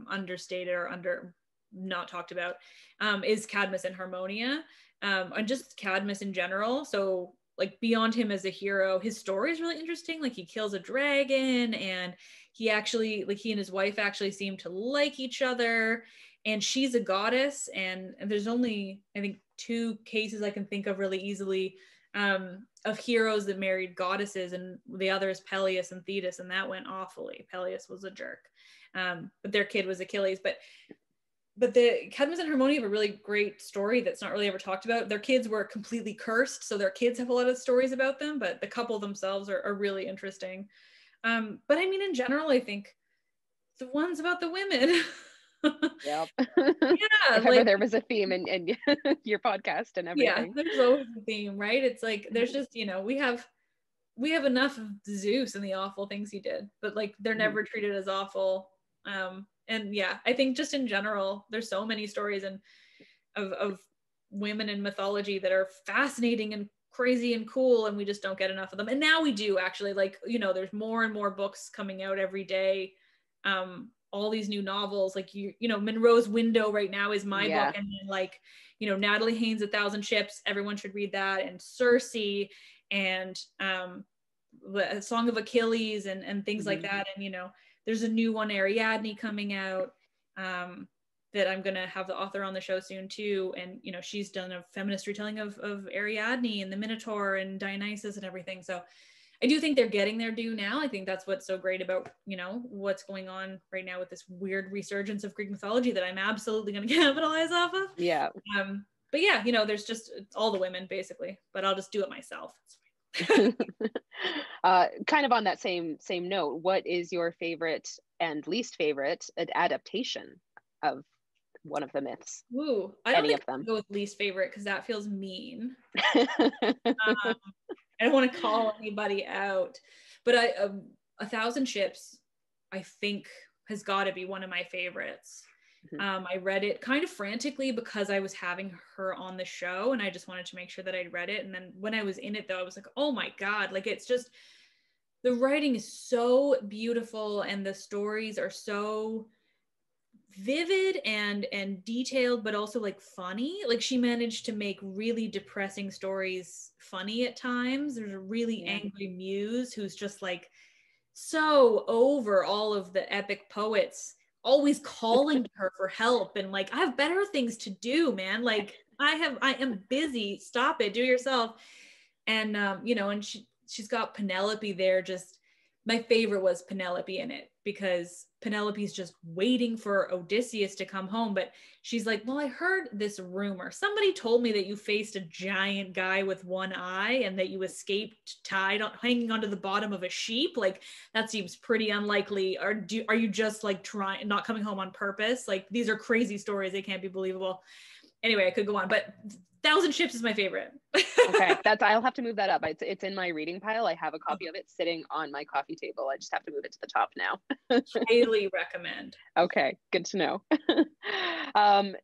understated or not talked about is Cadmus and Harmonia, and just Cadmus in general. So like beyond him as a hero, his story is really interesting. Like he kills a dragon, and he and his wife actually seem to like each other, and she's a goddess, and there's only, I think, 2 cases I can think of really easily of heroes that married goddesses, and the other is Peleus and Thetis, and that went awfully. Peleus was a jerk, but their kid was Achilles. But the Cadmus and Harmonia have a really great story that's not really ever talked about. Their kids were completely cursed, so their kids have a lot of stories about them, but the couple themselves are really interesting. But I mean, in general, I think the ones about the women. Yep. Yeah, If ever there was a theme in your podcast and everything. Yeah, there's always a theme, right? It's like there's just, we have enough of Zeus and the awful things he did, but like they're never treated as awful. And yeah, I think just in general, there's so many stories of women in mythology that are fascinating and crazy and cool, and we just don't get enough of them. And now we do actually, like, there's more and more books coming out every day. All these new novels, like Munro's Window right now is my book, and then like Natalie Haynes' 1,000 Ships, everyone should read that, and Circe, and the Song of Achilles, and things like that. And there's a new one, Ariadne, coming out, that I'm gonna have the author on the show soon too, and she's done a feminist retelling of Ariadne and the Minotaur and Dionysus and everything. So I do think they're getting their due now. I think that's what's so great about, what's going on right now with this weird resurgence of Greek mythology that I'm absolutely going to capitalize off of. Yeah. But yeah, there's just all the women basically, but I'll just do it myself. Kind of on that same note, what is your favorite and least favorite adaptation of one of the myths? Ooh, I don't think I'll go with least favorite because that feels mean. I don't want to call anybody out, but 1,000 Ships, I think, has got to be one of my favorites. I read it kind of frantically because I was having her on the show, and I just wanted to make sure that I'd read it. And then when I was in it, though, I was like, oh my God, like it's just, the writing is so beautiful, and the stories are so vivid and detailed, but also like funny. Like she managed to make really depressing stories funny at times. There's a really angry muse who's just like so over all of the epic poets, always calling to her for help, and like, I have better things to do, man. Like I am busy, stop it, do it yourself. And and she's got Penelope there. Just my favorite was Penelope in it, because Penelope's just waiting for Odysseus to come home, but she's like, well, I heard this rumor. Somebody told me that you faced a giant guy with one eye and that you escaped hanging onto the bottom of a sheep. Like, that seems pretty unlikely. Are you just like not coming home on purpose? Like, these are crazy stories. They can't be believable. Anyway, I could go on, but 1,000 Ships is my favorite. Okay, I'll have to move that up. It's in my reading pile. I have a copy of it sitting on my coffee table. I just have to move it to the top now. Highly recommend. Okay, good to know.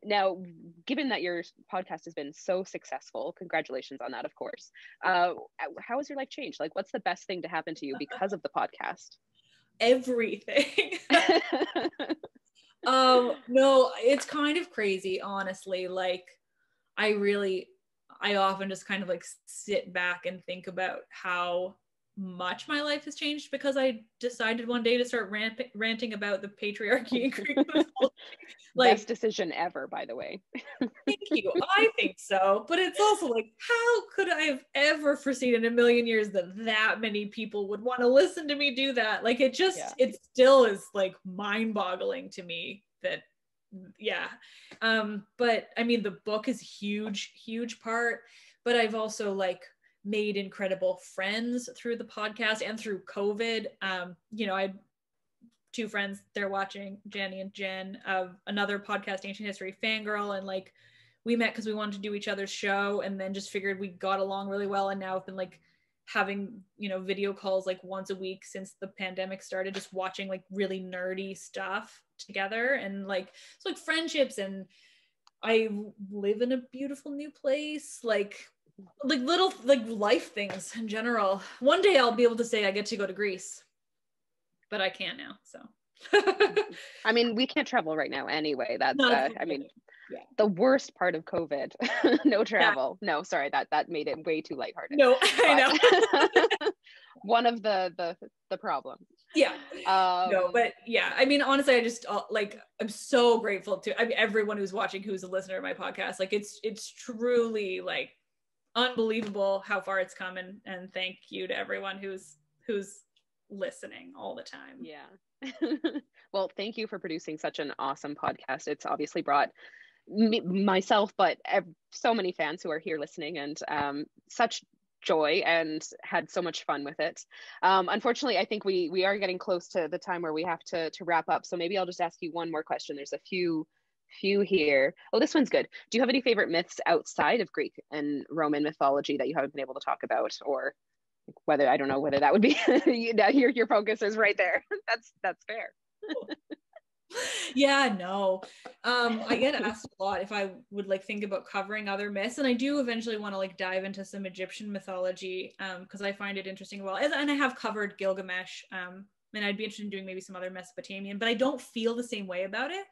Now, given that your podcast has been so successful, congratulations on that, of course. How has your life changed? Like, what's the best thing to happen to you because of the podcast? Everything. No, it's kind of crazy, honestly. Like, I often just kind of like sit back and think about how much my life has changed because I decided one day to start ranting about the patriarchy in Greek mythology. Like, best decision ever, by the way. Thank you. I think so. But it's also like, how could I have ever foreseen in a million years that many people would want to listen to me do that? Like, it still is like mind-boggling to me that, yeah. But I mean, the book is huge part. but I've also like made incredible friends through the podcast and through COVID. You know, I had two friends, they're watching, Jenny and Jen, of another podcast, Ancient History Fangirl, and like we met because we wanted to do each other's show, and then just figured we got along really well, and now I've been like having, you know, video calls like once a week since the pandemic started, just watching like really nerdy stuff together, and like it's like friendships, and I live in a beautiful new place, like little like life things in general. One day I'll be able to say I get to go to Greece, but I can't now, so. I mean, we can't travel right now anyway. That's I mean, yeah. The worst part of COVID. No travel. Yeah. No, sorry, that made it way too lighthearted. No, I know. One of the problems. Yeah. No, but yeah, I mean, honestly, I just like, I'm so grateful to, I mean, everyone who's watching, who's a listener to my podcast. Like it's truly like unbelievable how far it's come, and thank you to everyone who's listening all the time. Yeah. Well, thank you for producing such an awesome podcast. It's obviously brought myself, but so many fans who are here listening, and such joy, and had so much fun with it. Unfortunately, I think we are getting close to the time where we have to wrap up. So maybe I'll just ask you one more question. There's a few here. Oh, this one's good. Do you have any favorite myths outside of Greek and Roman mythology that you haven't been able to talk about, or whether, I don't know whether that would be your focus is right there. That's fair. Yeah, no. I get asked a lot if I would like think about covering other myths, and I do eventually want to like dive into some Egyptian mythology, because I find it interesting as well. And I have covered Gilgamesh, and I'd be interested in doing maybe some other Mesopotamian, but I don't feel the same way about it.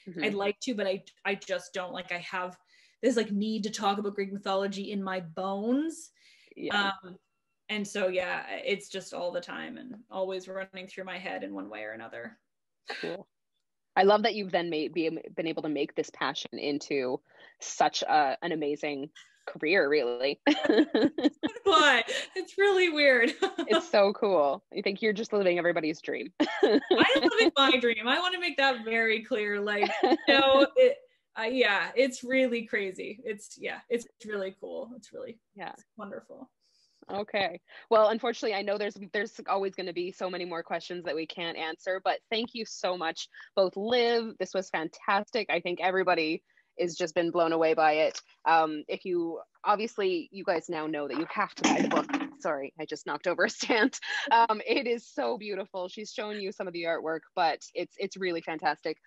Mm-hmm. I'd like to, but I just don't. Like, I have this like need to talk about Greek mythology in my bones. Yeah. And so, yeah, it's just all the time and always running through my head in one way or another. Cool. I love that you've then been able to make this passion into such an amazing career, really. Why? It's really weird. It's so cool. I think you're just living everybody's dream. I'm living my dream. I want to make that very clear. Like, you know, yeah, it's really crazy. It's really cool. It's really it's wonderful. Okay. Well, unfortunately, I know there's always going to be so many more questions that we can't answer, but thank you so much, both Liv. This was fantastic. I think everybody has just been blown away by it. If you, obviously, you guys now know that you have to buy the book. Sorry, I just knocked over a stand. It is so beautiful. She's shown you some of the artwork, but it's really fantastic.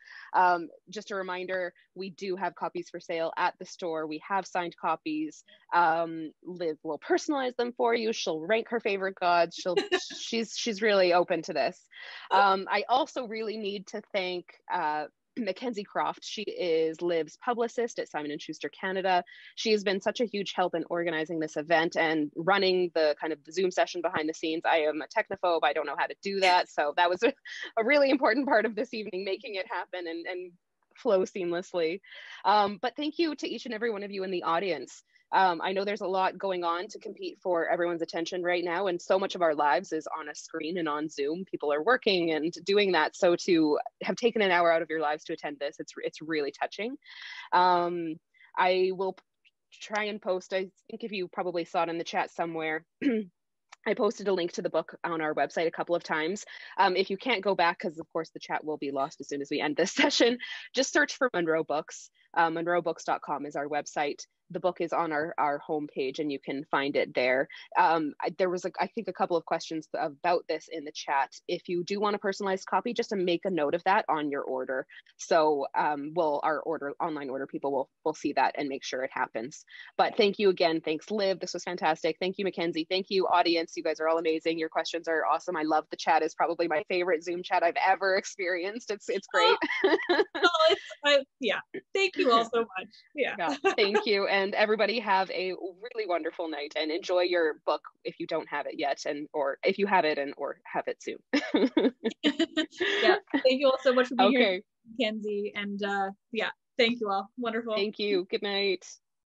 Just a reminder, we do have copies for sale at the store. We have signed copies. Liv will personalize them for you. She'll rank her favorite gods. She's really open to this. I also really need to thank Mackenzie Croft. She is Liv's publicist at Simon & Schuster Canada. She has been such a huge help in organizing this event and running the kind of the Zoom session behind the scenes. I am a technophobe. I don't know how to do that. So that was a really important part of this evening, making it happen and flow seamlessly. But thank you to each and every one of you in the audience. I know there's a lot going on to compete for everyone's attention right now, and so much of our lives is on a screen and on Zoom. People are working and doing that. So to have taken an hour out of your lives to attend this, it's really touching. I will try and post, I think if you probably saw it in the chat somewhere, I posted a link to the book on our website a couple of times. If you can't go back, because of course the chat will be lost as soon as we end this session, just search for Munro Books. MunroBooks.com is our website. The book is on our homepage, and you can find it there. There was, I think, a couple of questions about this in the chat. If you do want a personalized copy, just to make a note of that on your order. So our online order people will see that and make sure it happens. But thank you again. Thanks, Liv. This was fantastic. Thank you, Mackenzie. Thank you, audience. You guys are all amazing. Your questions are awesome. I love the chat. It's probably my favorite Zoom chat I've ever experienced. It's great. Yeah. Thank you all so much. Yeah. Thank you. And everybody have a really wonderful night, and enjoy your book if you don't have it yet, or if you have it or have it soon. Yeah. Thank you all so much for being here, Mackenzie. And thank you all. Wonderful. Thank you. Good night.